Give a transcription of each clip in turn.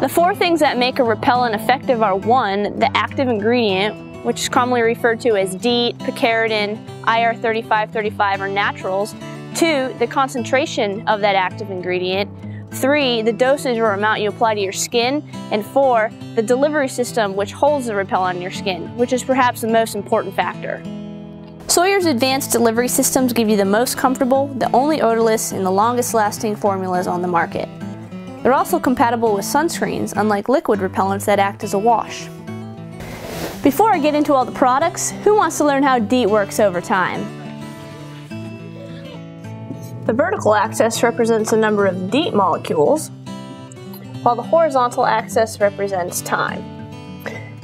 The four things that make a repellent effective are: 1, the active ingredient, which is commonly referred to as DEET, Picaridin, IR3535, or naturals; 2, the concentration of that active ingredient; 3, the dosage or amount you apply to your skin; and 4, the delivery system which holds the repellent in your skin, which is perhaps the most important factor. SAWYER's advanced delivery systems give you the most comfortable, the only odorless, and the longest lasting formulas on the market. They're also compatible with sunscreens, unlike liquid repellents that act as a wash. Before I get into all the products, who wants to learn how DEET works over time? The vertical axis represents the number of DEET molecules, while the horizontal axis represents time.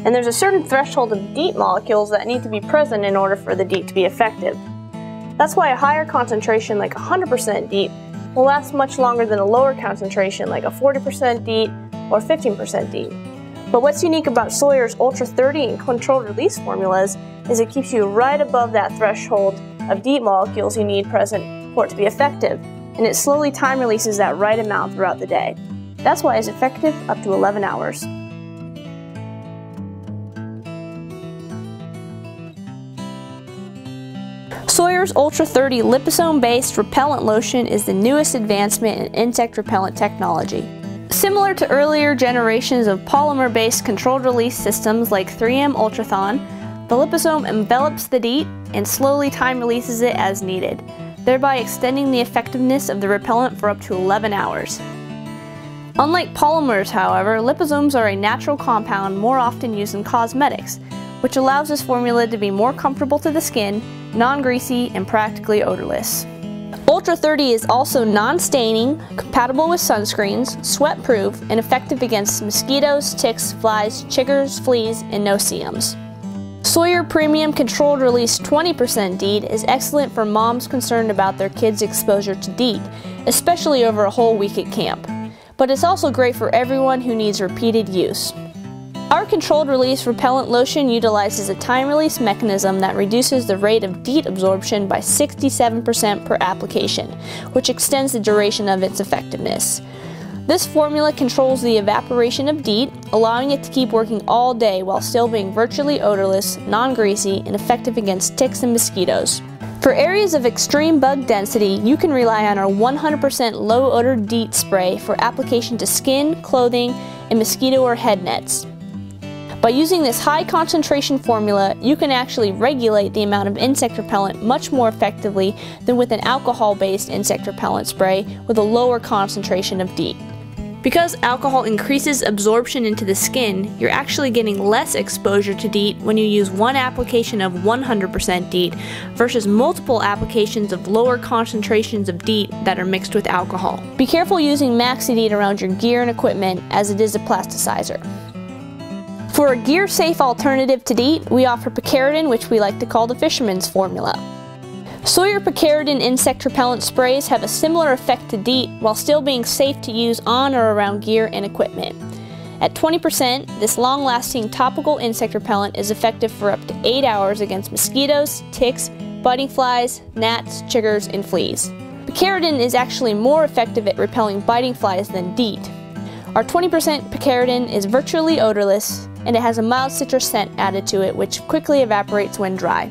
And there's a certain threshold of DEET molecules that need to be present in order for the DEET to be effective. That's why a higher concentration like 100% DEET will last much longer than a lower concentration like a 40% DEET or 15% DEET. But what's unique about SAWYER's Ultra 30 and controlled release formulas is it keeps you right above that threshold of DEET molecules you need present for it to be effective, and it slowly time releases that right amount throughout the day. That's why it's effective up to 11 hours. SAWYER's Ultra 30 liposome-based repellent lotion is the newest advancement in insect repellent technology. Similar to earlier generations of polymer-based controlled release systems like 3M Ultrathon, the liposome envelops the DEET and slowly time releases it as needed, thereby extending the effectiveness of the repellent for up to 11 hours. Unlike polymers, however, liposomes are a natural compound more often used in cosmetics, which allows this formula to be more comfortable to the skin, non-greasy, and practically odorless. Ultra 30 is also non-staining, compatible with sunscreens, sweat-proof, and effective against mosquitoes, ticks, flies, chiggers, fleas, and no-see-ums. SAWYER Premium Controlled Release 20% DEET is excellent for moms concerned about their kids' exposure to DEET, especially over a whole week at camp. But it's also great for everyone who needs repeated use. Our controlled release repellent lotion utilizes a time release mechanism that reduces the rate of DEET absorption by 67% per application, which extends the duration of its effectiveness. This formula controls the evaporation of DEET, allowing it to keep working all day while still being virtually odorless, non-greasy, and effective against ticks and mosquitoes. For areas of extreme bug density, you can rely on our 100% low-odor DEET spray for application to skin, clothing, and mosquito or head nets. By using this high concentration formula, you can actually regulate the amount of insect repellent much more effectively than with an alcohol-based insect repellent spray with a lower concentration of DEET. Because alcohol increases absorption into the skin, you're actually getting less exposure to DEET when you use one application of 100% DEET versus multiple applications of lower concentrations of DEET that are mixed with alcohol. Be careful using MAXI DEET around your gear and equipment, as it is a plasticizer. For a gear-safe alternative to DEET, we offer Picaridin, which we like to call the fisherman's formula. SAWYER Picaridin insect repellent sprays have a similar effect to DEET while still being safe to use on or around gear and equipment. At 20%, this long-lasting topical insect repellent is effective for up to 8 hours against mosquitoes, ticks, biting flies, gnats, chiggers, and fleas. Picaridin is actually more effective at repelling biting flies than DEET. Our 20% Picaridin is virtually odorless, and it has a mild citrus scent added to it, which quickly evaporates when dry.